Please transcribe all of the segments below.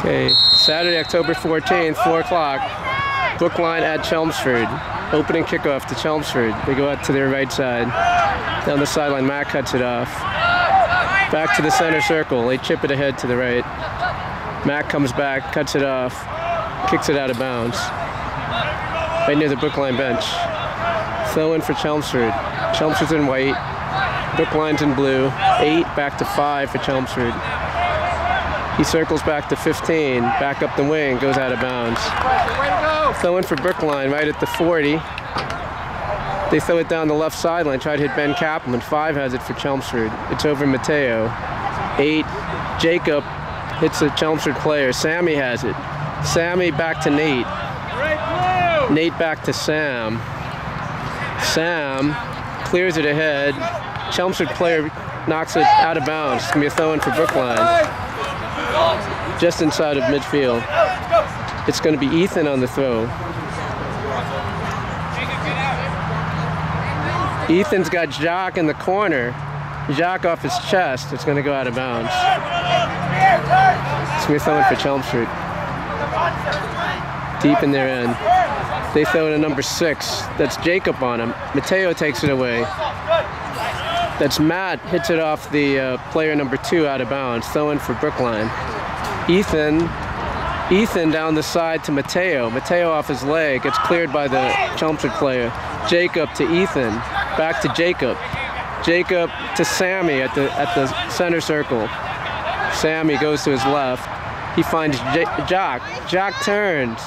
Okay, Saturday, October 14th, 4 o'clock, Brookline at Chelmsford. Opening kickoff to Chelmsford. They go out to their right side. Down the sideline, Matt cuts it off. Back to the center circle. They chip it ahead to the right. Matt comes back, cuts it off, kicks it out of bounds. Right near the Brookline bench. Throw in for Chelmsford. Chelmsford's in white. Brookline's in blue. 8 back to 5 for Chelmsford. He circles back to 15, back up the wing, goes out of bounds. Throw in for Brookline right at the 40. They throw it down the left sideline, try to hit Ben Kaplan. 5 has it for Chelmsford. It's over Mateo. 8, Jacob hits a Chelmsford player. Sammy has it. Sammy back to Nate. Nate back to Sam. Sam clears it ahead. Chelmsford player knocks it out of bounds. It's going to be a throw in for Brookline. Just inside of midfield. It's going to be Ethan on the throw. Ethan's got Jacques in the corner. Jacques off his chest. It's going to go out of bounds. It's going to be throwing for Chelmsford. Deep in their end. They throw it to number 6. That's Jacob on him. Mateo takes it away. That's Matt, hits it off the player number 2 out of bounds. Throw in for Brookline. Ethan down the side to Mateo. Mateo off his leg, gets cleared by the Chelmsford player. Jacob to Ethan, back to Jacob. Jacob to Sammy at the center circle. Sammy goes to his left. He finds Jacques. Jacques turns.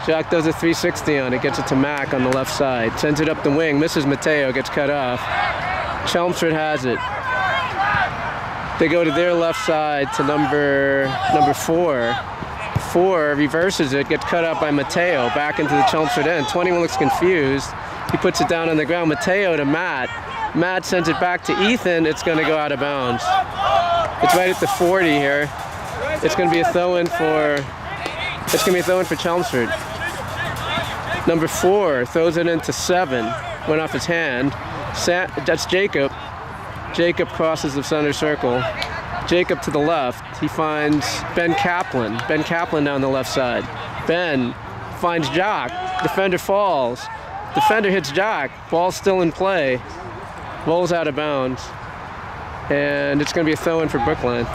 Jacques does a 360 on it, gets it to Mac on the left side. Sends it up the wing, misses Mateo, gets cut off. Chelmsford has it. They go to their left side to number 4. 4 reverses it, gets cut out by Mateo, back into the Chelmsford end. 21 looks confused. He puts it down on the ground. Mateo to Matt. Matt sends it back to Ethan. It's going to go out of bounds. It's right at the 40 here. It's going to be a throw-in for. It's going to be a throw-in for Chelmsford. Number 4 throws it into 7. Went off his hand. That's Jacob. Jacob crosses the center circle. Jacob to the left. He finds Ben Kaplan. Ben Kaplan down the left side. Ben finds Jacques. Defender falls. Defender hits Jacques. Ball's still in play. Rolls out of bounds. And it's going to be a throw-in for Brookline.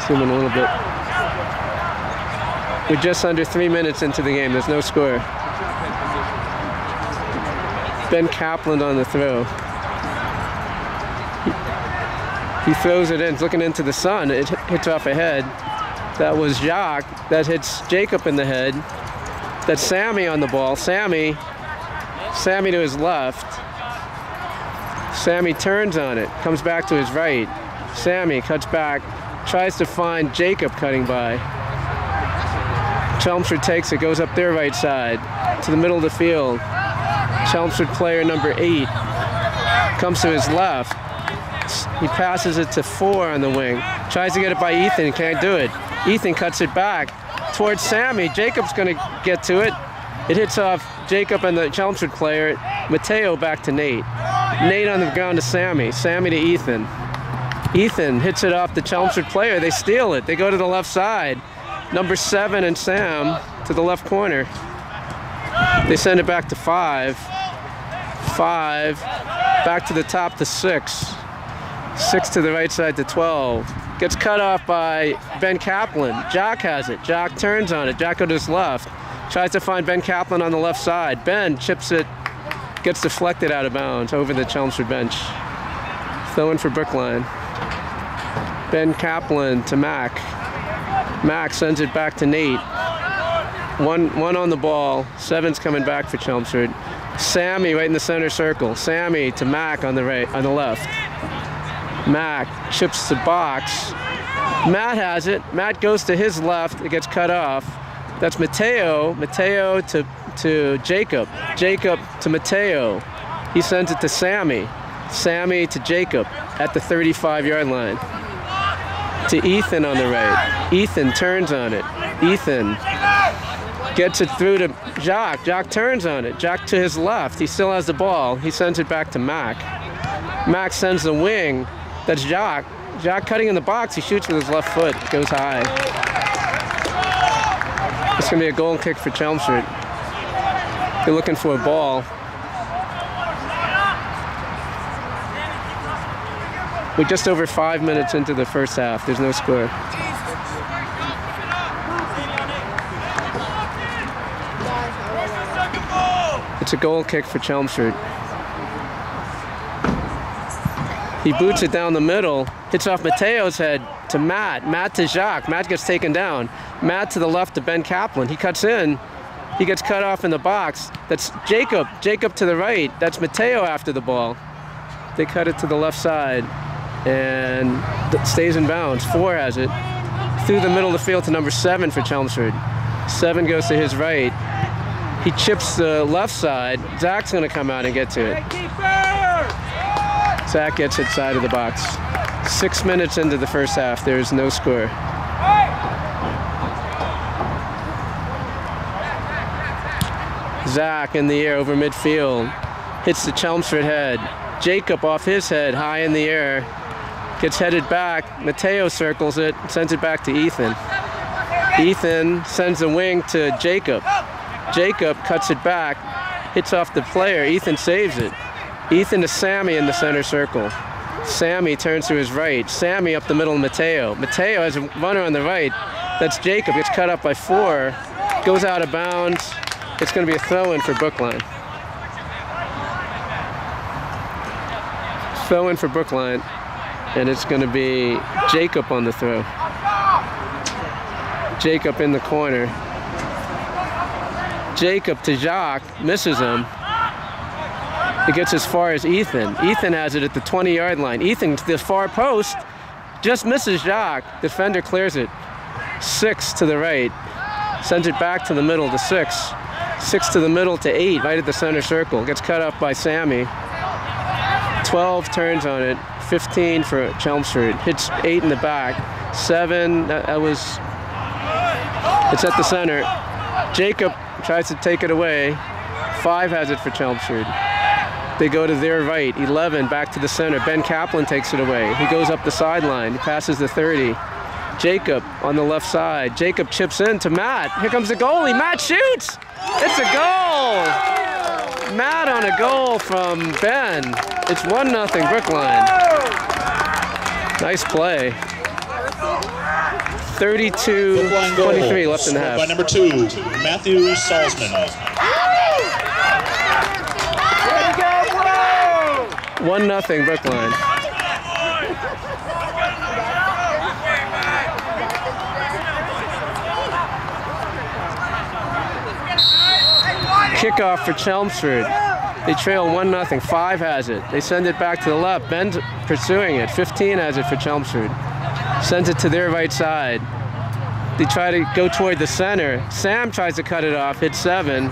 Zoom in a little bit. We're just under 3 minutes into the game. There's no score. Ben Kaplan on the throw. He throws it in, it's looking into the sun. It hits off ahead. That was Jacques. That hits Jacob in the head. That's Sammy on the ball. Sammy to his left. Sammy turns on it, comes back to his right. Sammy cuts back, tries to find Jacob cutting by. Chelmsford takes it, goes up their right side to the middle of the field. Chelmsford player number 8 comes to his left. He passes it to 4 on the wing. Tries to get it by Ethan, can't do it. Ethan cuts it back towards Sammy. Jacob's going to get to it. It hits off Jacob and the Chelmsford player. Mateo back to Nate. Nate on the ground to Sammy. Sammy to Ethan. Ethan hits it off the Chelmsford player. They steal it. They go to the left side. Number 7 and Sam to the left corner. They send it back to 5. 5 back to the top to 6. 6 to the right side to 12. Gets cut off by Ben Kaplan. Jacques has it. Jacques turns on it. Jacques goes to his left. Tries to find Ben Kaplan on the left side. Ben chips it. Gets deflected out of bounds over the Chelmsford bench. Throw-in for Brookline. Ben Kaplan to Mac. Mac sends it back to Nate. One on the ball. 7's coming back for Chelmsford. Sammy right in the center circle. Sammy to Mac on the right, on the left. Mac chips the box. Matt has it. Matt goes to his left. It gets cut off. That's Mateo. Mateo to Jacob. Jacob to Mateo. He sends it to Sammy. Sammy to Jacob at the 35-yard line. To Ethan on the right. Ethan turns on it. Ethan gets it through to Jacques. Jacques turns on it. Jacques to his left. He still has the ball. He sends it back to Mac. Mac sends the wing. That's Jacques. Jacques cutting in the box. He shoots with his left foot. Goes high. It's going to be a goal kick for Chelmsford. They're looking for a ball. We're just over 5 minutes into the first half. There's no score. It's a goal kick for Chelmsford. He boots it down the middle, hits off Mateo's head to Matt. Matt to Jacques. Matt gets taken down. Matt to the left to Ben Kaplan. He cuts in. He gets cut off in the box. That's Jacob. Jacob to the right. That's Mateo after the ball. They cut it to the left side and stays in bounds. 4 has it. Through the middle of the field to number 7 for Chelmsford. 7 goes to his right. He chips the left side. Zach's going to come out and get to it. Zach gets it side of the box. 6 minutes into the first half. There's no score. Zach in the air over midfield. Hits the Chelmsford head. Jacob off his head, high in the air. Gets headed back. Mateo circles it, sends it back to Ethan. Ethan sends the wing to Jacob. Jacob cuts it back, hits off the player. Ethan saves it. Ethan to Sammy in the center circle. Sammy turns to his right. Sammy up the middle of Mateo. Mateo has a runner on the right. That's Jacob. Gets cut up by 4. Goes out of bounds. It's going to be a throw-in for Brookline. Throw-in for Brookline. And it's going to be Jacob on the throw. Jacob in the corner. Jacob to Jacques, misses him. It gets as far as Ethan. Ethan has it at the 20-yard line. Ethan to the far post, just misses Jacques. Defender clears it. 6 to the right. Sends it back to the middle to 6. 6 to the middle to 8, right at the center circle. Gets cut up by Sammy. 12 turns on it. 15 for Chelmsford. Hits 8 in the back. 7, it's at the center. Jacob tries to take it away. 5 has it for Chelmsford. They go to their right. 11 back to the center. Ben Kaplan takes it away. He goes up the sideline. He passes the 30. Jacob on the left side. Jacob chips in to Matt. Here comes the goalie. Matt shoots. It's a goal. Matt on a goal from Ben. It's 1-0 Brookline. Nice play. 32-23 left in the half. By number 2, Matthew Salzman. 1-0 Brookline. Kickoff for Chelmsford. They trail 1-0. 5 has it. They send it back to the left. Ben's pursuing it. 15 has it for Chelmsford. Sends it to their right side. They try to go toward the center. Sam tries to cut it off, hits 7.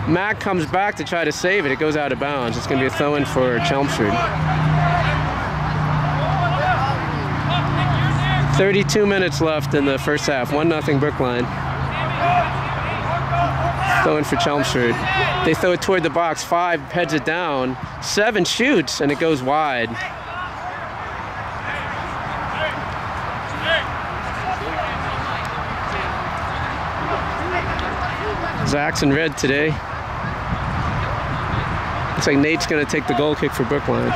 Mac comes back to try to save it. It goes out of bounds. It's going to be a throw-in for Chelmsford. 32 minutes left in the first half. 1-0 Brookline. Throw-in for Chelmsford. They throw it toward the box. 5 heads it down. 7 shoots, and it goes wide. Zach's in red today. Looks like Nate's going to take the goal kick for Brookline.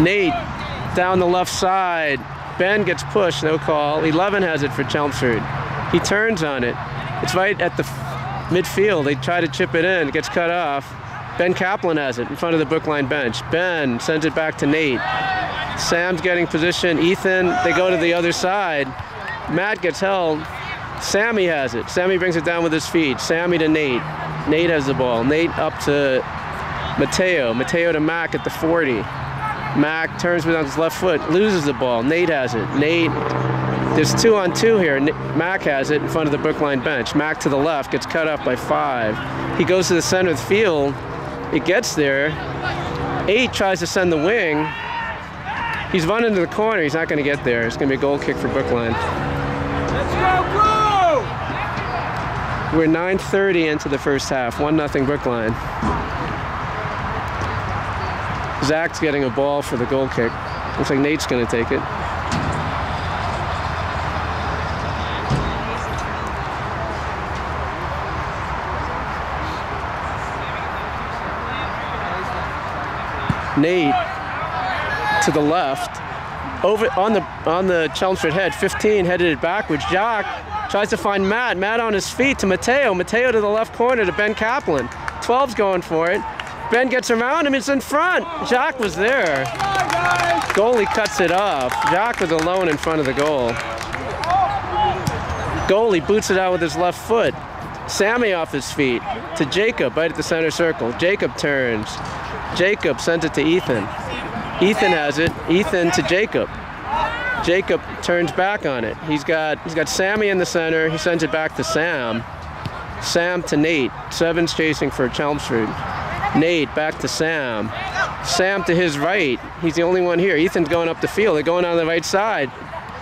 Nate down the left side. Ben gets pushed, no call. 11 has it for Chelmsford. He turns on it. It's right at the midfield. They try to chip it in. It gets cut off. Ben Kaplan has it in front of the Brookline bench. Ben sends it back to Nate. Sam's getting position. Ethan, they go to the other side. Matt gets held. Sammy has it. Sammy brings it down with his feet. Sammy to Nate. Nate has the ball. Nate up to Mateo. Mateo to Mac at the 40. Mac turns with on his left foot, loses the ball. Nate has it. Nate, there's 2-on-2 here. Mac has it in front of the Brookline bench. Mac to the left, gets cut up by 5. He goes to the center of the field. It gets there. 8 tries to send the wing. He's running to the corner. He's not going to get there. It's going to be a goal kick for Brookline. Let's go, Blue! We're 9:30 into the first half. 1-0 Brookline. Zach's getting a ball for the goal kick. Looks like Nate's going to take it. Nate to the left, over on the Chelmsford head. 15 headed it backwards. Jock tries to find Matt. Matt on his feet to Mateo. Mateo to the left corner to Ben Kaplan. 12's going for it. Ben gets around him. It's in front. Jock was there. Goalie cuts it off. Jock was alone in front of the goal. Goalie boots it out with his left foot. Sammy off his feet to Jacob right at the center circle. Jacob turns. Jacob sends it to Ethan. Ethan has it. Ethan to Jacob. Jacob turns back on it. He's got Sammy in the center. He sends it back to Sam. Sam to Nate. 7's chasing for Chelmsford. Nate back to Sam. Sam to his right. He's the only one here. Ethan's going up the field. They're going on the right side.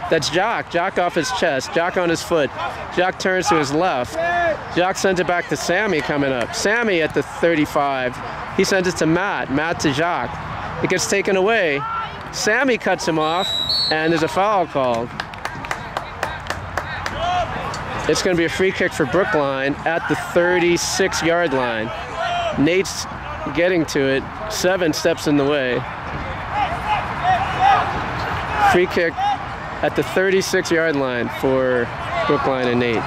That's Jock. Jock off his chest. Jock on his foot. Jock turns to his left. Jock sends it back to Sammy coming up. Sammy at the 35. He sends it to Matt. Matt to Jock. It gets taken away. Sammy cuts him off, and there's a foul called. It's going to be a free kick for Brookline at the 36-yard line. Nate's getting to it. 7 steps in the way. Free kick at the 36-yard line for Brookline and Nate.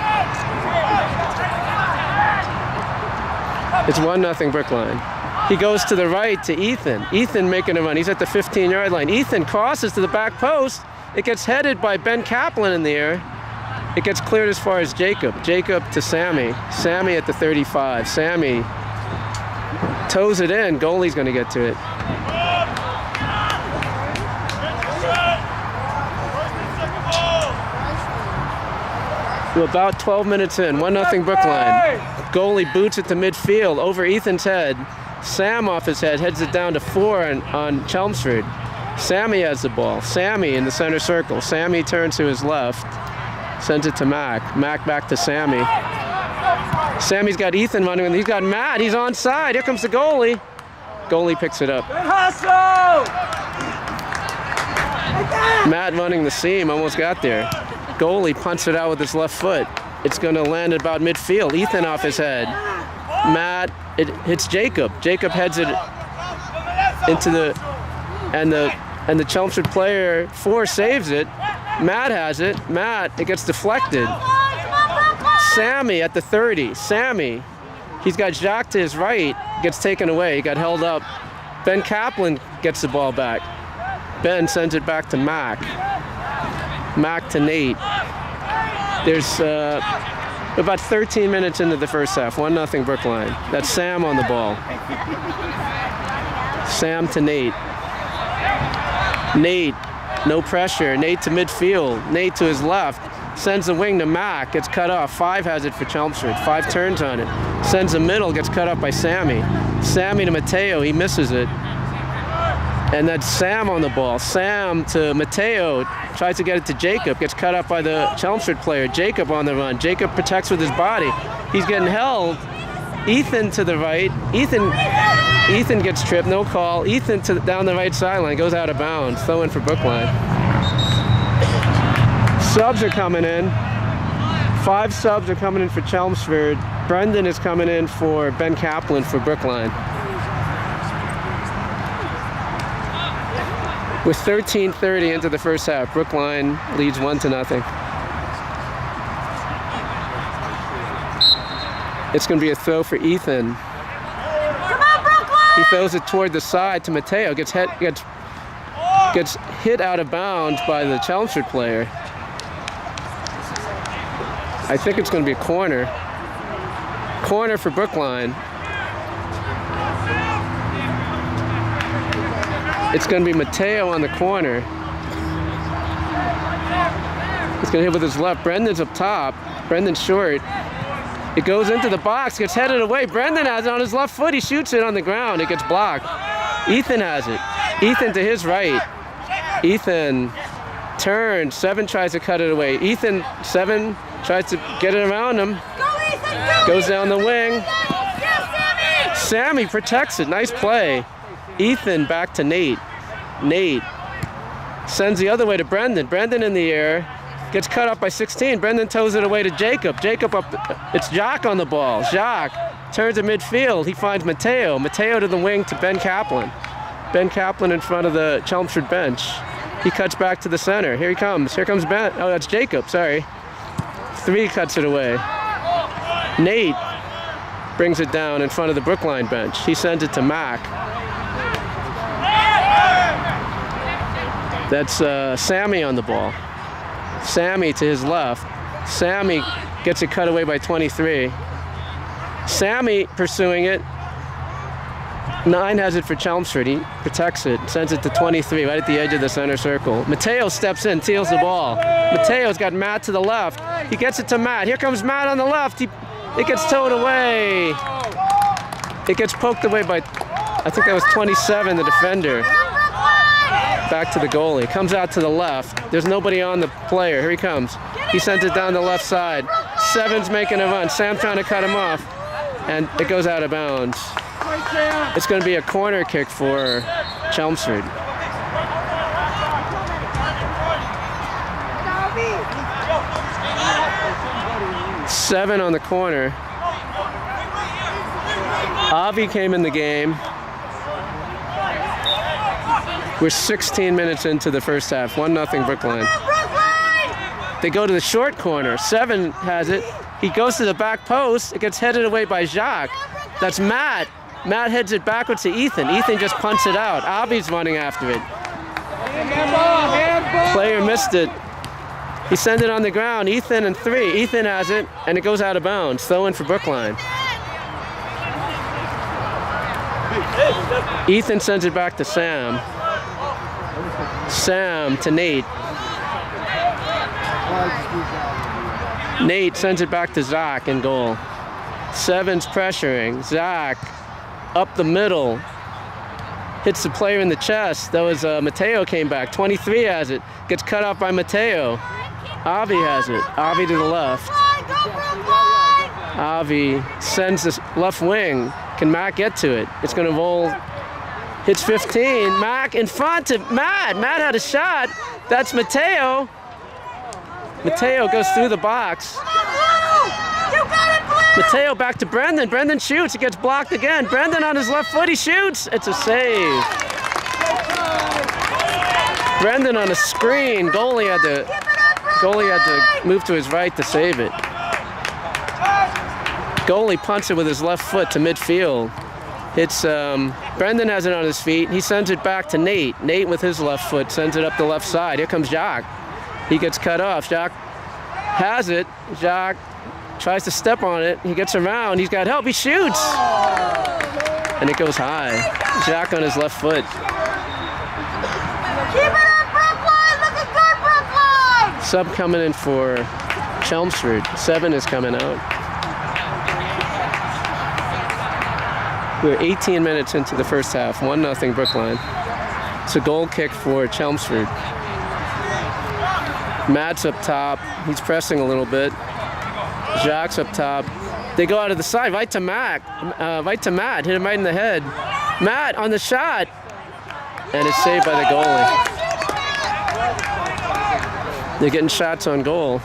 It's 1-0 Brookline. He goes to the right to Ethan. Ethan making a run. He's at the 15-yard line. Ethan crosses to the back post. It gets headed by Ben Kaplan in the air. It gets cleared as far as Jacob. Jacob to Sammy. Sammy at the 35. Sammy toes it in. Goalie's going to get to it. We're about 12 minutes in. 1-0 Brookline. Goalie boots it to midfield over Ethan's head. Sam off his head heads it down to 4 on Chelmsford. Sammy has the ball. Sammy in the center circle. Sammy turns to his left. Sends it to Mac. Mac back to Sammy. Sammy's got Ethan running and he's got Matt. He's onside. Here comes the goalie. Goalie picks it up. Matt running the seam. Almost got there. Goalie punts it out with his left foot. It's going to land at about midfield. Ethan off his head. Matt, it hits Jacob. Jacob heads it into and the Chelmsford player 4 saves it. Matt has it. Matt, it gets deflected. Sammy at the 30. Sammy, he's got Jacques to his right. Gets taken away. He got held up. Ben Kaplan gets the ball back. Ben sends it back to Mac. Mac to Nate. There's about 13 minutes into the first half. 1-0 Brookline. That's Sam on the ball. Sam to Nate. Nate, no pressure. Nate to midfield. Nate to his left. Sends the wing to Mac. Gets cut off. 5 has it for Chelmsford. 5 turns on it. Sends the middle. Gets cut off by Sammy. Sammy to Mateo. He misses it. And that's Sam on the ball. Sam to Mateo. Tries to get it to Jacob. Gets cut up by the Chelmsford player. Jacob on the run. Jacob protects with his body. He's getting held. Ethan to the right. Ethan gets tripped. No call. Ethan down the right sideline. Goes out of bounds. Throw in for Brookline. Subs are coming in. 5 subs are coming in for Chelmsford. Brendan is coming in for Ben Kaplan for Brookline. With 13:30 into the first half, Brookline leads 1-0. It's going to be a throw for Ethan. Come on, Brookline! He throws it toward the side to Mateo. Gets hit out of bounds by the Chelmsford player. I think it's going to be a corner. Corner for Brookline. It's going to be Mateo on the corner. He's going to hit with his left. Brendan's up top. Brendan's short. It goes into the box, gets headed away. Brendan has it on his left foot. He shoots it on the ground. It gets blocked. Ethan has it. Ethan to his right. Ethan turns. 7 tries to cut it away. 7 tries to get it around him. Go, Ethan, go! Goes down the wing. Sammy protects it. Nice play. Ethan back to Nate. Nate sends the other way to Brendan. Brendan in the air. Gets cut off by 16. Brendan toes it away to Jacob. Jacob up. It's Jacques on the ball. Jacques turns to midfield. He finds Mateo. Mateo to the wing to Ben Kaplan. Ben Kaplan in front of the Chelmsford bench. He cuts back to the center. Here he comes. Here comes Ben. Oh, that's Jacob. Sorry. 3 cuts it away. Nate brings it down in front of the Brookline bench. He sends it to Mac. That's Sammy on the ball. Sammy to his left. Sammy gets it cut away by 23. Sammy pursuing it. 9 has it for Chelmsford. He protects it, sends it to 23, right at the edge of the center circle. Mateo steps in, steals the ball. Mateo's got Matt to the left. He gets it to Matt. Here comes Matt on the left. It gets towed away. It gets poked away by, I think that was 27, the defender. Back to the goalie. Comes out to the left. There's nobody on the player. Here he comes. He sends it down the left side. 7's making a run. Sam trying to cut him off. And it goes out of bounds. It's going to be a corner kick for Chelmsford. Seven on the corner. Avi came in the game. We're 16 minutes into the first half. 1-0 Brookline. They go to the short corner. 7 has it. He goes to the back post. It gets headed away by Jacques. That's Matt. Matt heads it backwards to Ethan. Ethan just punts it out. Avi's running after it. Player missed it. He sends it on the ground. Ethan and 3. Ethan has it, and it goes out of bounds. Throw in for Brookline. Ethan sends it back to Sam. Sam to Nate. Nate sends it back to Zach in goal. 7's pressuring. Zach up the middle. Hits the player in the chest. That was Mateo came back. 23 has it. Gets cut off by Mateo. Avi has it. Avi to the left. Avi sends this left wing. Can Matt get to it? It's going to roll. Hits 15. Mac in front of Matt. Matt had a shot. That's Mateo. Mateo goes through the box. Mateo back to Brendan. Brendan shoots. He gets blocked again. Brendan on his left foot. He shoots. It's a save. Brendan on a screen. Goalie had to move to his right to save it. Goalie punts it with his left foot to midfield. It's Brendan has it on his feet. He sends it back to Nate. Nate with his left foot sends it up the left side. Here comes Jacques. He gets cut off. Jacques has it. Jacques tries to step on it. He gets around. He's got help. He shoots. And it goes high. Jacques on his left foot. Keep it up, Brookline! Looking good, Brookline! Sub coming in for Chelmsford. 7 is coming out. We're 18 minutes into the first half. 1-0 Brookline. It's a goal kick for Chelmsford. Matt's up top. He's pressing a little bit. Jacques up top. They go out of the side, right to Matt. Hit him right in the head. Matt on the shot. And it's saved by the goalie. They're getting shots on goal.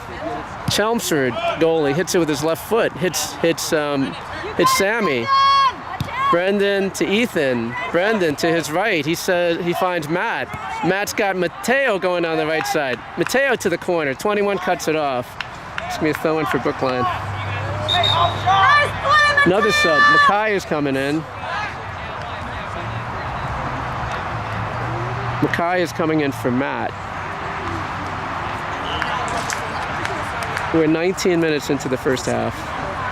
Chelmsford goalie hits it with his left foot. Hits Sammy. Brendan to Ethan. Brendan to his right. He finds Matt. Matt's got Mateo going on the right side. Mateo to the corner. 21 cuts it off. It's going to be a throw-in for Brookline. Another sub. Mackay is coming in. Mackay is coming in for Matt. We're 19 minutes into the first half.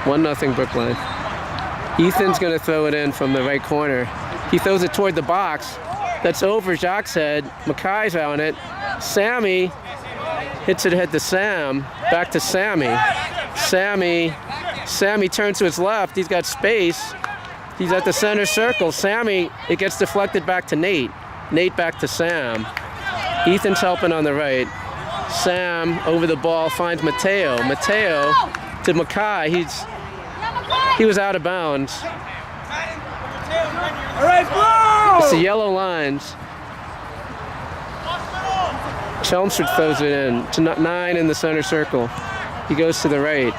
1-0 Brookline. Ethan's going to throw it in from the right corner. He throws it toward the box. That's over Jacques' head. Mackay's on it. Sammy hits it ahead to Sam. Back to Sammy. Sammy turns to his left. He's got space. He's at the center circle. Sammy, it gets deflected back to Nate. Nate back to Sam. Ethan's helping on the right. Sam over the ball finds Mateo. Mateo to Mackay. He was out of bounds. All right, blue! It's the yellow lines. Chelmsford throws it in to 9 in the center circle. He goes to the right.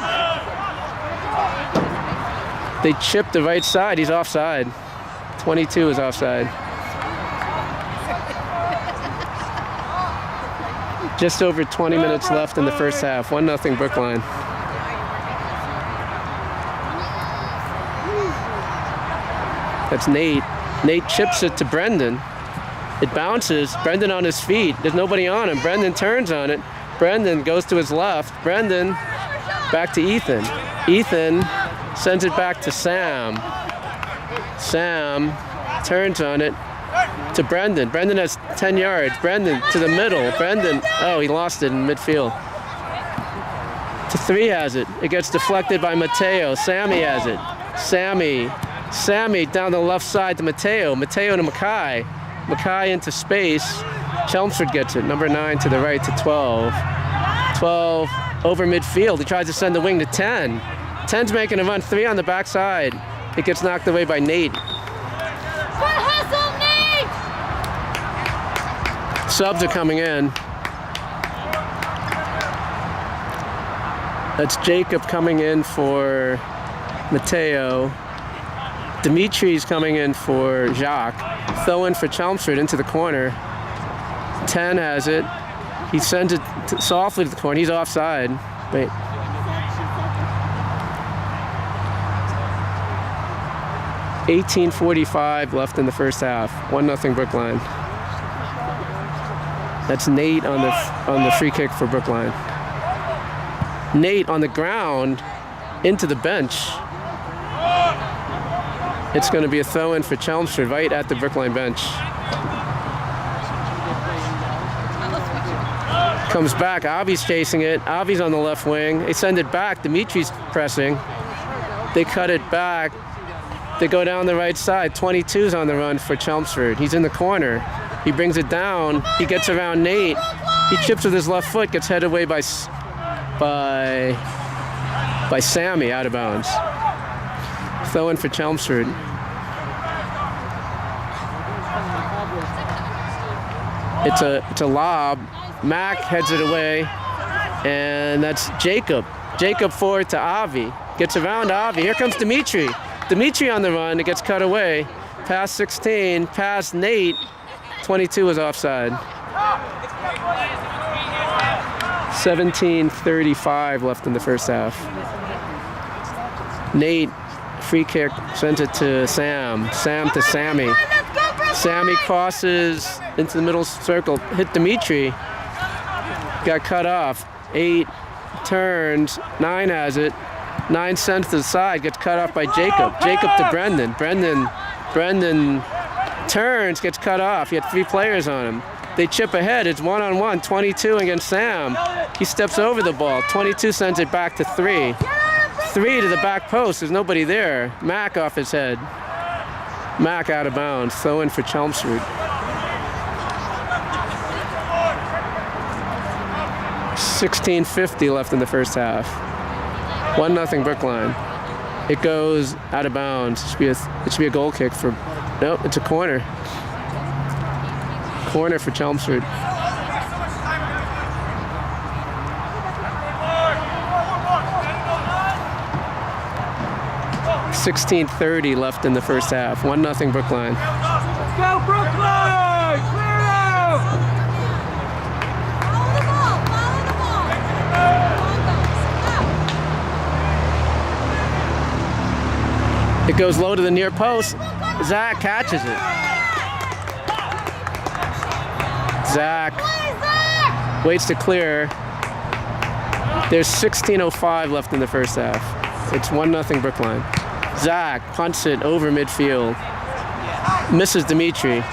They chip the right side. He's offside. 22 is offside. Just over 20 minutes left in the first half. 1-0 Brookline. That's Nate. Nate chips it to Brendan. It bounces. Brendan on his feet. There's nobody on him. Brendan turns on it. Brendan goes to his left. Brendan back to Ethan. Ethan sends it back to Sam. Sam turns on it to Brendan. Brendan has 10 yards. Brendan to the middle. Brendan, oh, he lost it in midfield. To 3 has it. It gets deflected by Mateo. Sammy has it. Sammy down the left side to Mateo. Mateo to Mackay. Mackay into space. Chelmsford gets it. Number 9 to the right to 12. 12 over midfield. He tries to send the wing to 10. 10's making a run. 3 on the backside. It gets knocked away by Nate. Good hustle, Nate! Subs are coming in. That's Jacob coming in for Mateo. Dimitri's coming in for Jacques. Throw in for Chelmsford into the corner. 10 has it. He sends it softly to the corner. He's offside. Wait. $18:45 left in the first half. 1-0 Brookline. That's Nate on the free kick for Brookline. Nate on the ground into the bench. It's going to be a throw-in for Chelmsford right at the Brookline bench. Comes back. Avi's chasing it. Avi's on the left wing. They send it back. Dimitri's pressing. They cut it back. They go down the right side. 22's on the run for Chelmsford. He's in the corner. He brings it down. He gets around Nate. He chips with his left foot. Gets headed away by Sammy out of bounds. Throw in for Chelmsford. It's a lob. Mac heads it away, and that's Jacob. Jacob forward to Avi. Gets around Avi. Here comes Dimitri. Dimitri on the run. It gets cut away. Past 16. Past Nate. 22 is offside. 17:35 left in the first half. Nate, free kick, sends it to Sam. Sam to Sammy. Sammy crosses into the middle circle, hit Dimitri. Got cut off. 8 turns. 9 has it. 9 sends to the side, gets cut off by Jacob. Jacob to Brendan. Brendan turns, gets cut off. He had 3 players on him. They chip ahead. It's 1-on-1. 22 against Sam. He steps over the ball. 22 sends it back to 3. 3 to the back post. There's nobody there. Mac off his head. Mac out of bounds. Throw in for Chelmsford. 16:50 left in the first half. 1-0 Brookline. It goes out of bounds. It should be a goal kick for. Nope, it's a corner. Corner for Chelmsford. 16:30 left in the first half. 1-0 Brookline. Let's go, Brookline! Clear out! Follow the ball, follow the ball. It goes low to the near post. Zach catches it. Zach waits to clear. There's 16:05 left in the first half. It's 1-0 Brookline. Zach punts it over midfield. Misses Dimitri.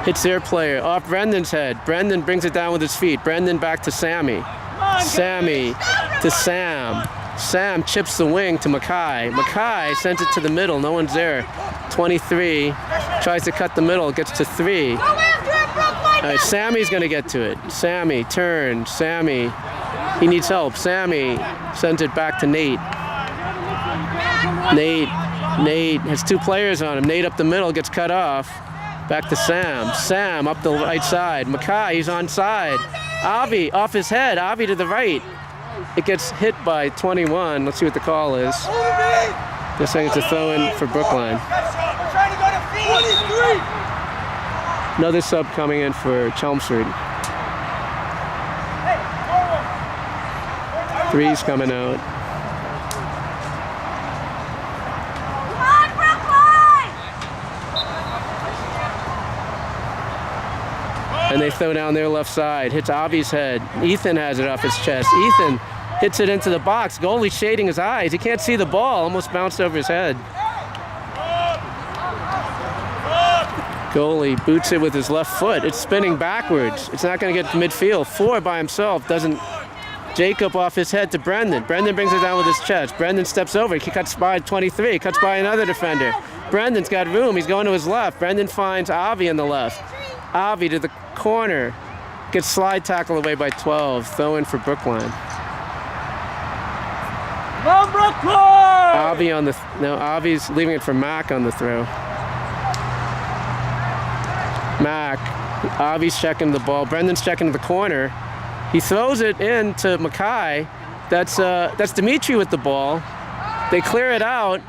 Hits their player off Brendan's head. Brendan brings it down with his feet. Brendan back to Sammy. Sammy to Sam. Sam chips the wing to Mackay. Mackay sends it to the middle. No one's there. 23 tries to cut the middle. Gets to 3. All right, Sammy's going to get to it. Sammy turns. Sammy. He needs help. Sammy sends it back to Nate. Nate has 2 players on him. Nate up the middle, gets cut off. Back to Sam. Sam up the right side. Mackay, he's onside. Avi off his head. Avi to the right. It gets hit by 21. Let's see what the call is. They're saying it's a throw-in for Brookline. Another sub coming in for Chelmsford. 3's coming out. And they throw down their left side. Hits Avi's head. Ethan has it off his chest. Ethan hits it into the box. Goalie shading his eyes. He can't see the ball. Almost bounced over his head. Goalie boots it with his left foot. It's spinning backwards. It's not going to get to midfield. 4 by himself. Doesn't. Jacob off his head to Brendan. Brendan brings it down with his chest. Brendan steps over. He cuts by 23. Cuts by another defender. Brendan's got room. He's going to his left. Brendan finds Avi on the left. Avi to the corner. Gets slide tackled away by 12. Throw in for Brookline. Come Brookline! Avi on the. No, Avi's leaving it for Mac on the throw. Mac. Avi's checking the ball. Brendan's checking the corner. He throws it in to Mackay. That's Dimitri with the ball. They clear it out.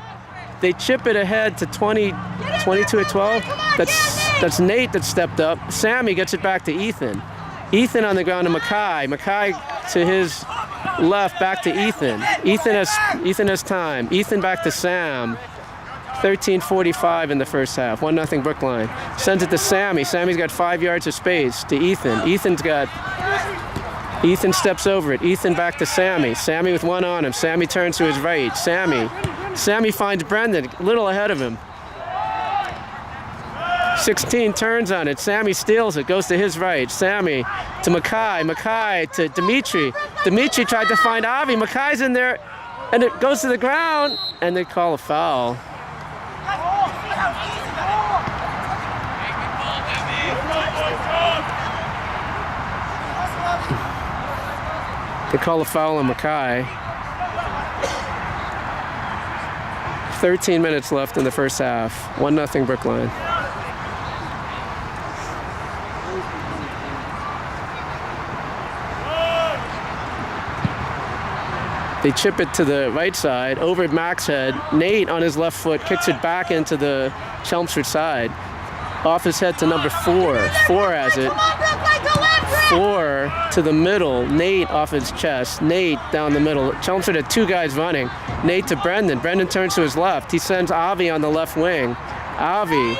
They chip it ahead to 22 at 12. That's Nate that stepped up. Sammy gets it back to Ethan. Ethan on the ground to Mackay. Mackay to his left, back to Ethan. Ethan has time. Ethan back to Sam. 13:45 in the first half. 1-0 Brookline. Sends it to Sammy. Sammy's got 5 yards of space to Ethan. Ethan steps over it. Ethan back to Sammy. Sammy with 1 on him. Sammy turns to his right. Sammy finds Brendan, a little ahead of him. 16 turns on it. Sammy steals it, goes to his right. Sammy to Mackay. Mackay to Dimitri. Dimitri tried to find Avi. Mackay's in there, and it goes to the ground, and they call a foul. They call a foul on Mackay. 13 minutes left in the first half. 1-0 Brookline. They chip it to the right side, over Mac's head. Nate on his left foot kicks it back into the Chelmsford side. Off his head to number 4. 4 has it. 4 to the middle. Nate off his chest. Nate down the middle. Chelmsford had 2 guys running. Nate to Brendan. Brendan turns to his left. He sends Avi on the left wing. Avi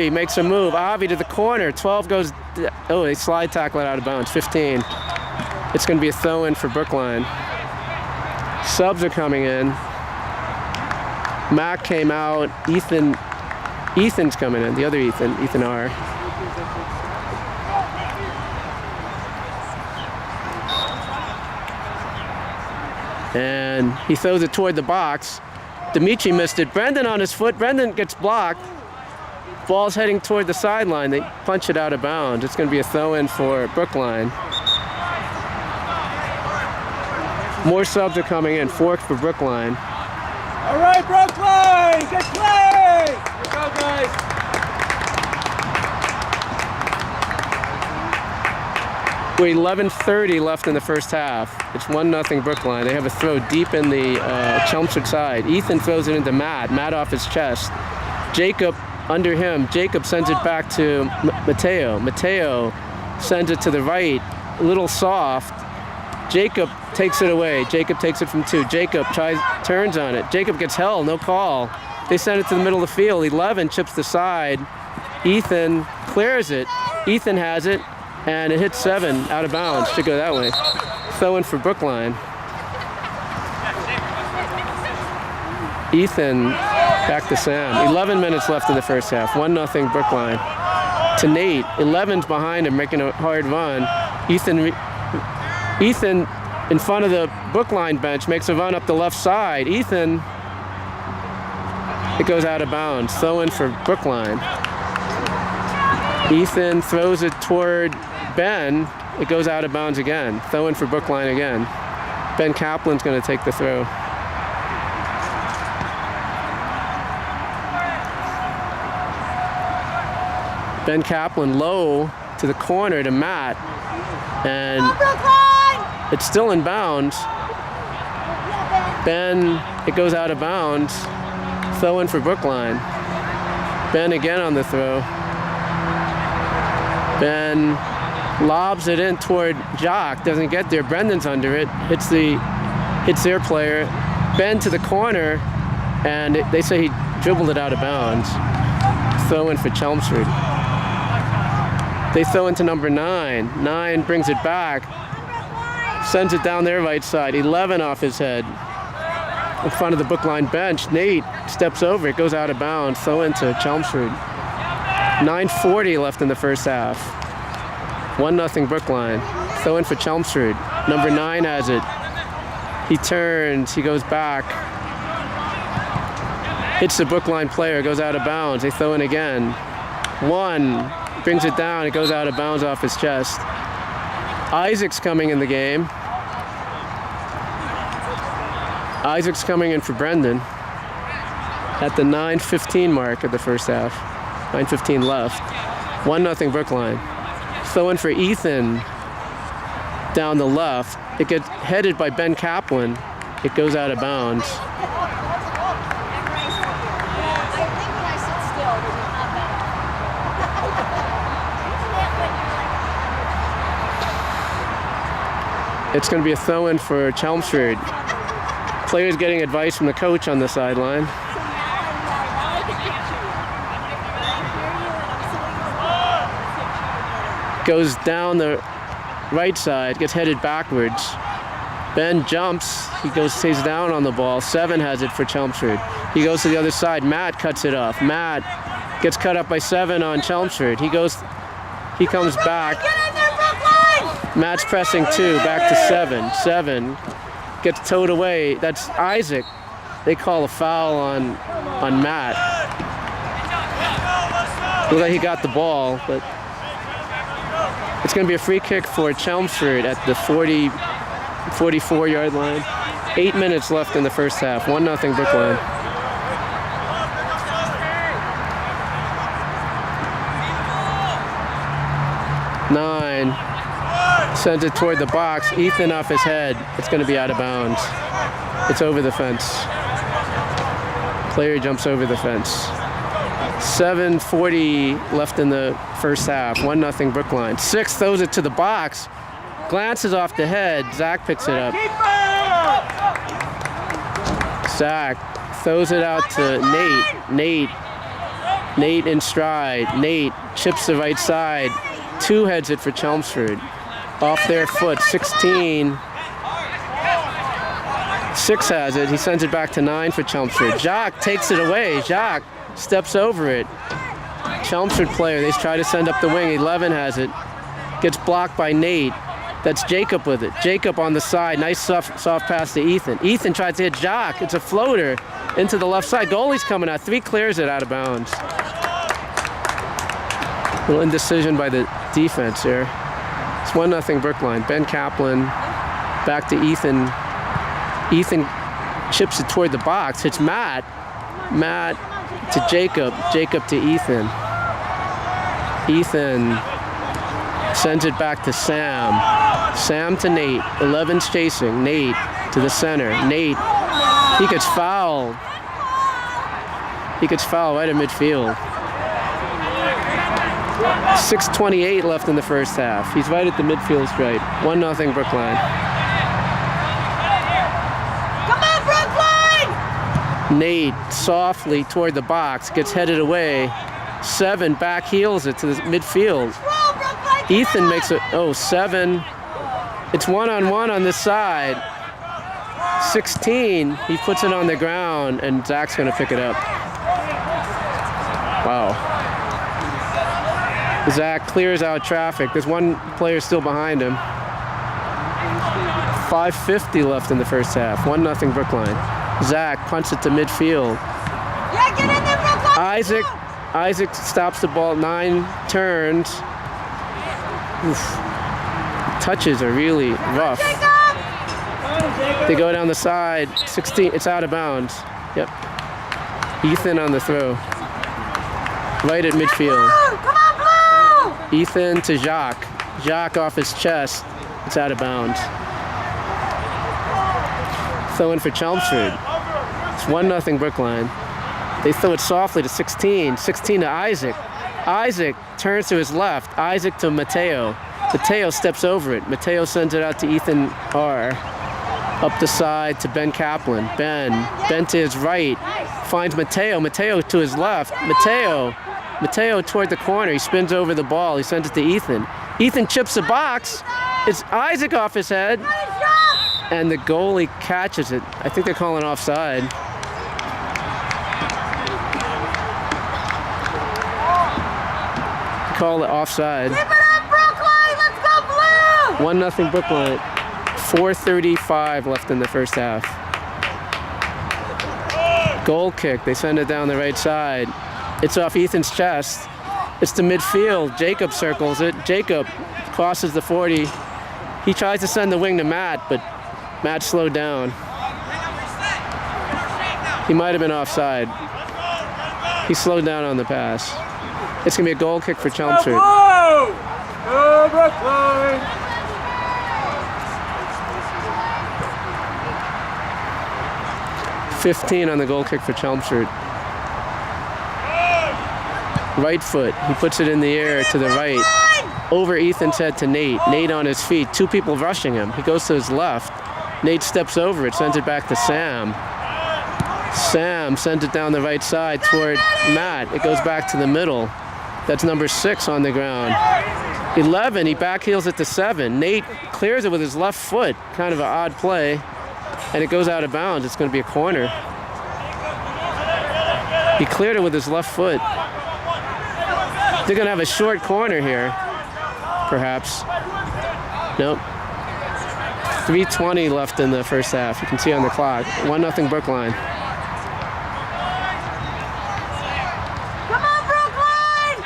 makes a move. Avi to the corner. 12 goes. Oh, they slide tackle it out of bounds. 15. It's going to be a throw-in for Brookline. Subs are coming in. Mac came out. Ethan's coming in. The other Ethan R. And he throws it toward the box. Dimitri missed it. Brendan on his foot. Brendan gets blocked. Ball's heading toward the sideline. They punch it out of bounds. It's going to be a throw-in for Brookline. More subs are coming in. 4 for Brookline. All right, Brookline, good play! Good go, guys. We're 11:30 left in the first half. It's 1-0 Brookline. They have a throw deep in the Chelmsford side. Ethan throws it into Matt. Matt off his chest. Jacob under him. Jacob sends it back to Mateo. Mateo sends it to the right. A little soft. Jacob takes it away. Jacob takes it from 2. Jacob turns on it. Jacob gets held, no call. They send it to the middle of the field. 11 chips the side. Ethan clears it. Ethan has it, and it hits 7 out of bounds. Should go that way. Throw-in for Brookline. Ethan back to Sam. 11 minutes left in the first half. 1-0 Brookline. To Nate. 11's behind him, making a hard run. Ethan in front of the Brookline bench makes a run up the left side. Ethan, it goes out of bounds. Throw in for Brookline. Ethan throws it toward Ben. It goes out of bounds again. Throw in for Brookline again. Ben Kaplan's going to take the throw. Ben Kaplan low to the corner to Matt. And Come on, Brookline! it's still in bounds. Ben, it goes out of bounds. Throw in for Brookline. Ben again on the throw. Ben lobs it in toward Jock, doesn't get there. Brendan's under it, hits their player. Ben to the corner, and they say he dribbled it out of bounds. Throw in for Chelmsford. They throw into number 9. 9 brings it back, sends it down their right side. 11 off his head. In front of the Brookline bench, Nate steps over, it goes out of bounds. Throw into Chelmsford. 9:40 left in the first half. 1-0 Brookline. Throw in for Chelmsford. Number 9 has it. He turns, he goes back. Hits the Brookline player, goes out of bounds. They throw in again. 1, brings it down, it goes out of bounds off his chest. Isaac's coming in the game. Isaac's coming in for Brendan at the 9:15 mark of the first half. 9:15 left. 1-0 Brookline. Throw in for Ethan down the left. It gets headed by Ben Kaplan. It goes out of bounds. It's going to be a throw-in for Chelmsford. Players getting advice from the coach on the sideline. Goes down the right side, gets headed backwards. Ben jumps, he stays down on the ball. 7 has it for Chelmsford. He goes to the other side, Matt cuts it off. Matt gets cut up by 7 on Chelmsford. He comes back. Matt's pressing 2, back to 7. 7 gets towed away. That's Isaac. They call a foul on Matt. Looks like he got the ball, but it's going to be a free kick for Chelmsford at the 44-yard line. 8 minutes left in the first half. 1-0 Brookline. Nine sends it toward the box. Ethan off his head. It's going to be out of bounds. It's over the fence. Player jumps over the fence. 7:40 left in the first half. 1-0 Brookline. 6 throws it to the box. Glances off the head. Zach picks it up. Zach throws it out to Nate. Nate in stride. Nate chips the right side. 2 heads it for Chelmsford. Off their foot. 16. 6 has it. He sends it back to 9 for Chelmsford. Jock takes it away. Jock steps over it. Chelmsford player, they try to send up the wing. 11 has it. Gets blocked by Nate. That's Jacob with it. Jacob on the side. Nice soft pass to Ethan. Ethan tries to hit Jock. It's a floater into the left side. Goalie's coming out. 3 clears it out of bounds. A little indecision by the defense here. It's 1-0 Brookline. Ben Kaplan back to Ethan. Ethan chips it toward the box. Hits Matt. Matt to Jacob. Jacob to Ethan. Ethan sends it back to Sam. Sam to Nate. 11's chasing. Nate to the center. Nate. He gets fouled. He gets fouled right at midfield. 6:28 left in the first half. He's right at the midfield stripe. 1-0 Brookline. Come on, Brookline! Nate softly toward the box. Gets headed away. 7 back heels it to the midfield. Roll, Brookline! Ethan makes it. 7. It's 1-on-1 on this side. 16. He puts it on the ground, and Zach's going to pick it up. Wow. Zach clears out traffic. There's one player still behind him. 5:50 left in the first half. 1-0 Brookline. Zach punts it to midfield. Yeah, get in there, Brookline! Isaac stops the ball. 9 turns. Oof. Touches are really rough. They go down the side. 16. It's out of bounds. Yep. Ethan on the throw. Right at midfield. Come on, Blue! Ethan to Jacques. Jacques off his chest. It's out of bounds. Throw in for Chelmsford. It's 1-0 Brookline. They throw it softly to 16. 16 to Isaac. Isaac turns to his left. Isaac to Mateo. Mateo steps over it. Mateo sends it out to Ethan R. Up the side to Ben Kaplan. Ben to his right. Finds Mateo. Mateo to his left. Mateo toward the corner. He spins over the ball. He sends it to Ethan. Ethan chips the box. It's Isaac off his head. And the goalie catches it. I think they're calling offside. Call it offside. Keep it up, Brookline! Let's go blue! 1-0 Brookline. 4:35 left in the first half. Goal kick. They send it down the right side. It's off Ethan's chest. It's to midfield. Jacob circles it. Jacob crosses the 40. He tries to send the wing to Matt, but Matt slowed down. He might have been offside. He slowed down on the pass. It's going to be a goal kick for Chelmsford. Go Brookline! 15 on the goal kick for Chelmsford. Right foot. He puts it in the air to the right. Over Ethan's head to Nate. Nate on his feet. Two people rushing him. He goes to his left. Nate steps over it. Sends it back to Sam. Sam sends it down the right side toward Matt. It goes back to the middle. That's number 6 on the ground. 11. He backheels it to 7. Nate clears it with his left foot. Kind of an odd play. And it goes out of bounds. It's going to be a corner. He cleared it with his left foot. They're going to have a short corner here, perhaps. Nope. 3:20 left in the first half. You can see on the clock. 1-0 Brookline. Come on, Brookline!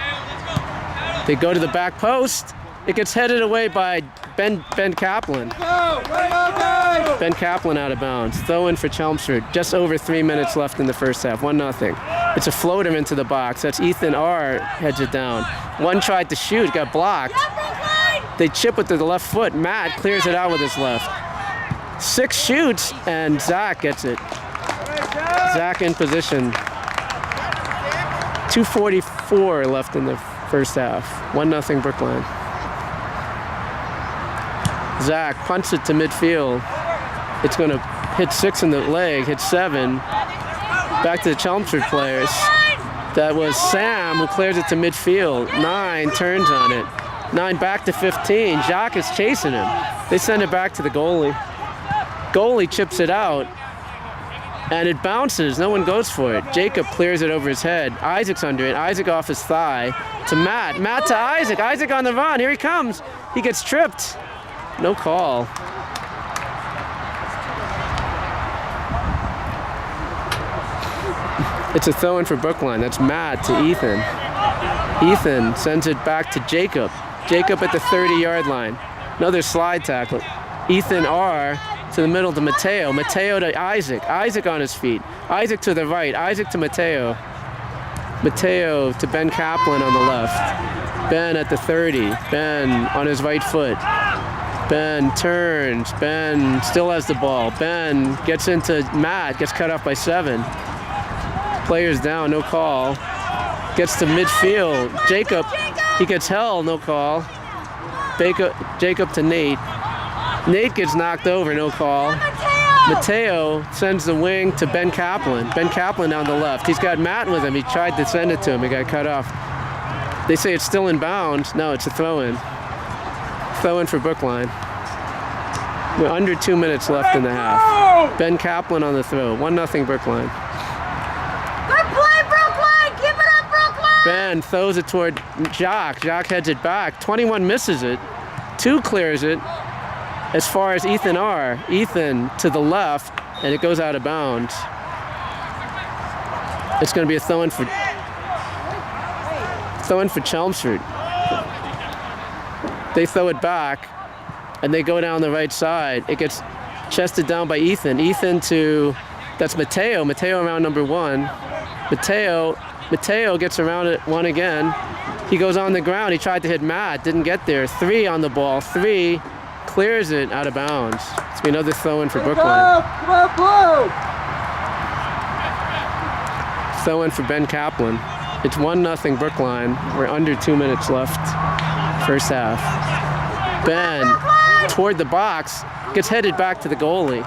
They go to the back post. It gets headed away by Ben Kaplan. Ben Kaplan out of bounds. Throw in for Chelmsford. Just over 3 minutes left in the first half. 1-0. It's a floater into the box. That's Ethan R. heads it down. One tried to shoot, got blocked. They chip with the left foot. Matt clears it out with his left. 6 shoots, and Zach gets it. Zach in position. 2:44 left in the first half. 1-0 Brookline. Zach punts it to midfield. It's going to hit 6 in the leg, hit 7. Back to the Chelmsford players. That was Sam who clears it to midfield. 9 turns on it. 9 back to 15. Jacques is chasing him. They send it back to the goalie. Goalie chips it out. And it bounces. No one goes for it. Jacob clears it over his head. Isaac's under it. Isaac off his thigh to Matt. Matt to Isaac. Isaac on the run. Here he comes. He gets tripped. No call. It's a throw-in for Brookline. That's Matt to Ethan. Ethan sends it back to Jacob. Jacob at the 30-yard line. Another slide tackle. Ethan R. to the middle to Mateo. Mateo to Isaac. Isaac on his feet. Isaac to the right. Isaac to Mateo. Mateo to Ben Kaplan on the left. Ben at the 30. Ben on his right foot. Ben turns. Ben still has the ball. Ben gets into Matt. Gets cut off by 7. Players down. No call. Gets to midfield. Jacob. He gets held. No call. Jacob to Nate. Nate gets knocked over. No call. Mateo sends the wing to Ben Kaplan. Ben Kaplan down the left. He's got Matt with him. He tried to send it to him. He got cut off. They say it's still in bounds. No, it's a throw-in. Throw-in for Brookline. We're under 2 minutes left in the half. Ben Kaplan on the throw. 1-0 Brookline. Good play, Brookline! Keep it up, Brookline! Ben throws it toward Jacques. Jacques heads it back. 21 misses it. 2 clears it. As far as Ethan R. Ethan to the left, and it goes out of bounds. It's going to be a throw-in for Chelmsford. They throw it back, and they go down the right side. It gets chested down by Ethan. Ethan to, that's Mateo. Mateo around number 1. Mateo gets around it 1 again. He goes on the ground. He tried to hit Matt. Didn't get there. 3 on the ball. 3 clears it out of bounds. It's going to be another throw-in for Brookline. Come on, Blue! Throw-in for Ben Kaplan. It's 1-0 Brookline. We're under 2 minutes left. First half. Ben toward the box. Gets headed back to the goalie.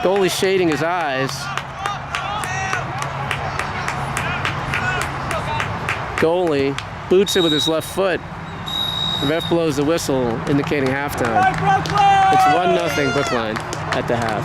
Goalie shading his eyes. Goalie boots it with his left foot. The ref blows the whistle indicating halftime. It's 1-0 Brookline at the half.